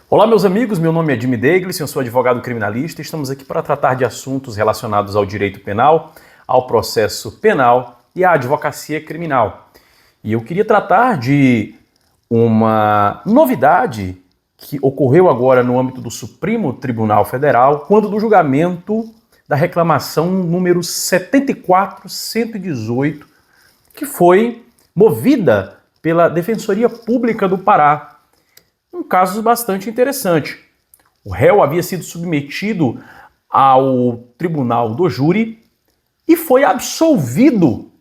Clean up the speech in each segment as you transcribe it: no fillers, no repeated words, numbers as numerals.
Olá, meus amigos, meu nome é Jimmy Daglish, eu sou advogado criminalista e estamos aqui para tratar de assuntos relacionados ao direito penal, ao processo penal e à advocacia criminal. E eu queria tratar de uma novidade que ocorreu agora no âmbito do Supremo Tribunal Federal, quando do julgamento da reclamação número 74118, que foi movida pela Defensoria Pública do Pará. Um caso bastante interessante. O réu havia sido submetido ao tribunal do júri e foi absolvido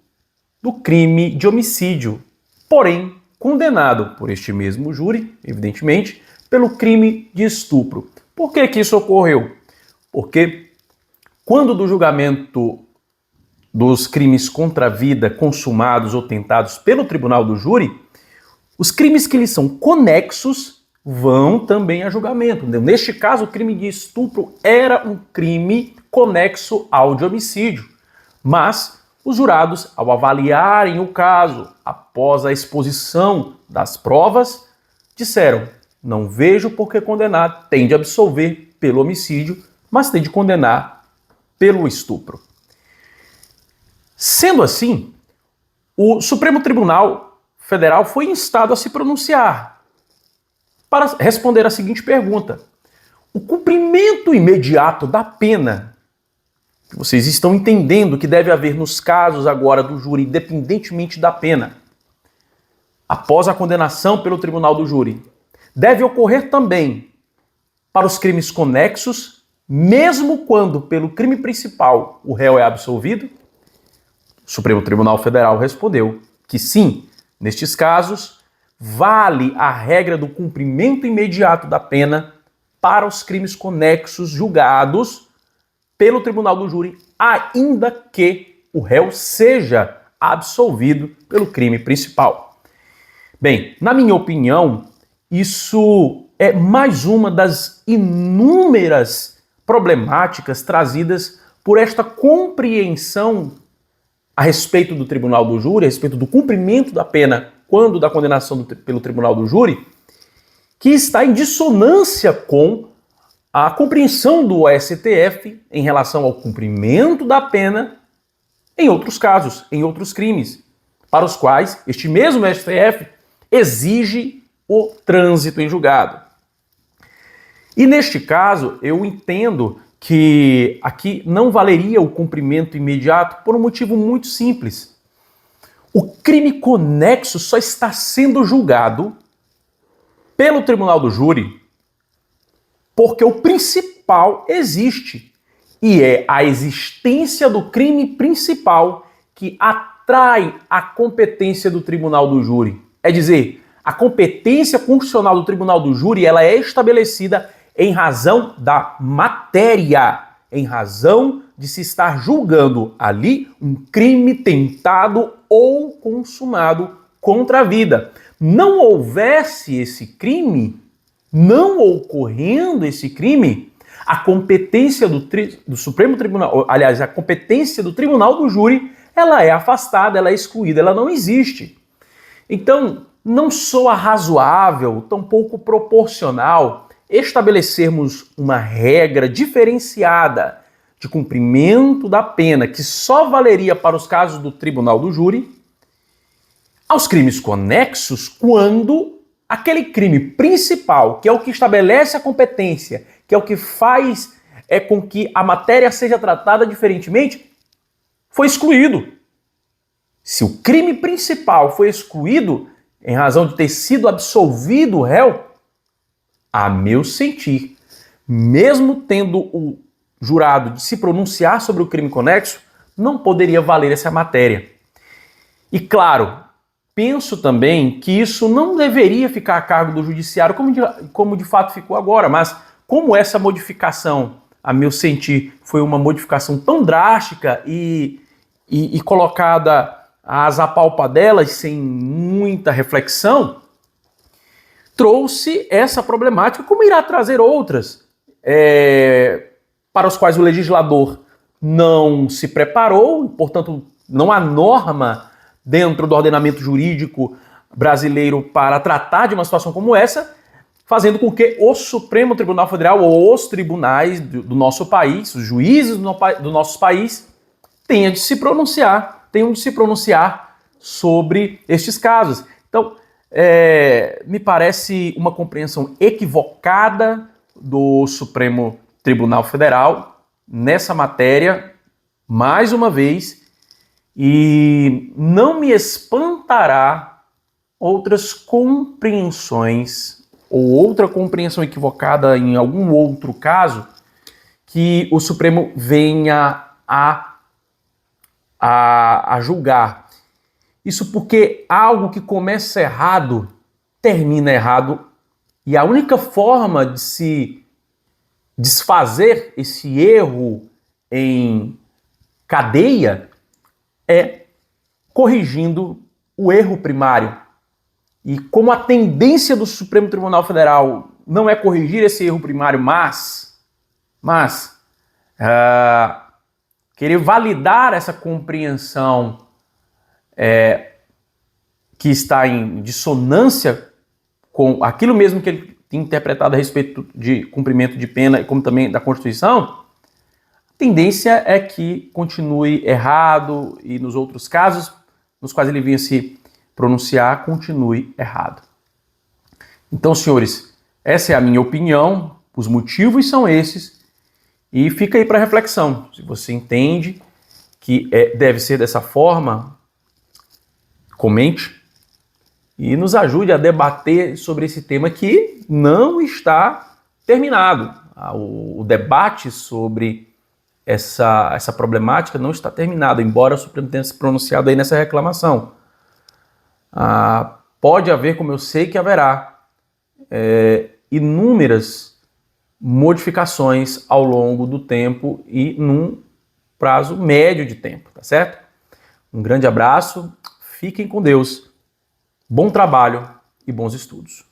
do crime de homicídio, porém condenado por este mesmo júri, evidentemente, pelo crime de estupro. Por que que isso ocorreu? Porque quando do julgamento dos crimes contra a vida consumados ou tentados pelo tribunal do júri, os crimes que lhes são conexos vão também a julgamento. Neste caso, o crime de estupro era um crime conexo ao de homicídio. Mas os jurados, ao avaliarem o caso após a exposição das provas, disseram: não vejo por que condenar, tem de absolver pelo homicídio, mas tem de condenar pelo estupro. Sendo assim, o Supremo Tribunal Federal foi instado a se pronunciar para responder a seguinte pergunta: o cumprimento imediato da pena, que vocês estão entendendo que deve haver nos casos agora do júri, independentemente da pena, após a condenação pelo tribunal do júri, deve ocorrer também para os crimes conexos, mesmo quando pelo crime principal o réu é absolvido? O Supremo Tribunal Federal respondeu que sim, nestes casos, vale a regra do cumprimento imediato da pena para os crimes conexos julgados pelo tribunal do júri, ainda que o réu seja absolvido pelo crime principal. Bem, na minha opinião, isso é mais uma das inúmeras problemáticas trazidas por esta compreensão a respeito do tribunal do júri, a respeito do cumprimento da pena quando da condenação pelo tribunal do júri, que está em dissonância com a compreensão do STF em relação ao cumprimento da pena em outros casos, em outros crimes, para os quais este mesmo STF exige o trânsito em julgado. E neste caso, eu entendo que aqui não valeria o cumprimento imediato por um motivo muito simples. O crime conexo só está sendo julgado pelo tribunal do júri porque o principal existe. E é a existência do crime principal que atrai a competência do tribunal do júri. É dizer, a competência constitucional do tribunal do júri, ela é estabelecida em razão da matéria, em razão de se estar julgando ali um crime tentado ou consumado contra a vida. Não houvesse esse crime, não ocorrendo esse crime, a competência do Supremo Tribunal, aliás, a competência do Tribunal do Júri, ela é afastada, ela é excluída, ela não existe. Então, não soa razoável, tampouco proporcional, estabelecermos uma regra diferenciada de cumprimento da pena que só valeria para os casos do tribunal do júri aos crimes conexos quando aquele crime principal, que é o que estabelece a competência, que é o que faz com que a matéria seja tratada diferentemente, foi excluído. Se o crime principal foi excluído em razão de ter sido absolvido o réu, a meu sentir, mesmo tendo o jurado de se pronunciar sobre o crime conexo, não poderia valer essa matéria. E claro, penso também que isso não deveria ficar a cargo do judiciário, como de fato ficou agora, mas como essa modificação, a meu sentir, foi uma modificação tão drástica e colocada às apalpadelas sem muita reflexão, trouxe essa problemática, como irá trazer outras, para os quais o legislador não se preparou, portanto, não há norma dentro do ordenamento jurídico brasileiro para tratar de uma situação como essa, fazendo com que o Supremo Tribunal Federal ou os tribunais do nosso país, os juízes do nosso país, tenham de se pronunciar sobre estes casos. Então, me parece uma compreensão equivocada do Supremo Tribunal Federal nessa matéria, mais uma vez, e não me espantará outras compreensões ou outra compreensão equivocada em algum outro caso que o Supremo venha a julgar. Isso porque algo que começa errado termina errado, e a única forma de se desfazer esse erro em cadeia é corrigindo o erro primário. E como a tendência do Supremo Tribunal Federal não é corrigir esse erro primário, mas querer validar essa compreensão que está em dissonância com aquilo mesmo que ele tem interpretado a respeito de cumprimento de pena e como também da Constituição, a tendência é que continue errado e nos outros casos nos quais ele vinha se pronunciar, continue errado. Então, senhores, essa é a minha opinião, os motivos são esses, e fica aí para reflexão. Se você entende que deve ser dessa forma, comente e nos ajude a debater sobre esse tema que não está terminado. O debate sobre essa problemática não está terminado, embora o Supremo tenha se pronunciado aí nessa reclamação. Pode haver, como eu sei que haverá, inúmeras modificações ao longo do tempo e num prazo médio de tempo, tá certo? Um grande abraço, fiquem com Deus, bom trabalho e bons estudos.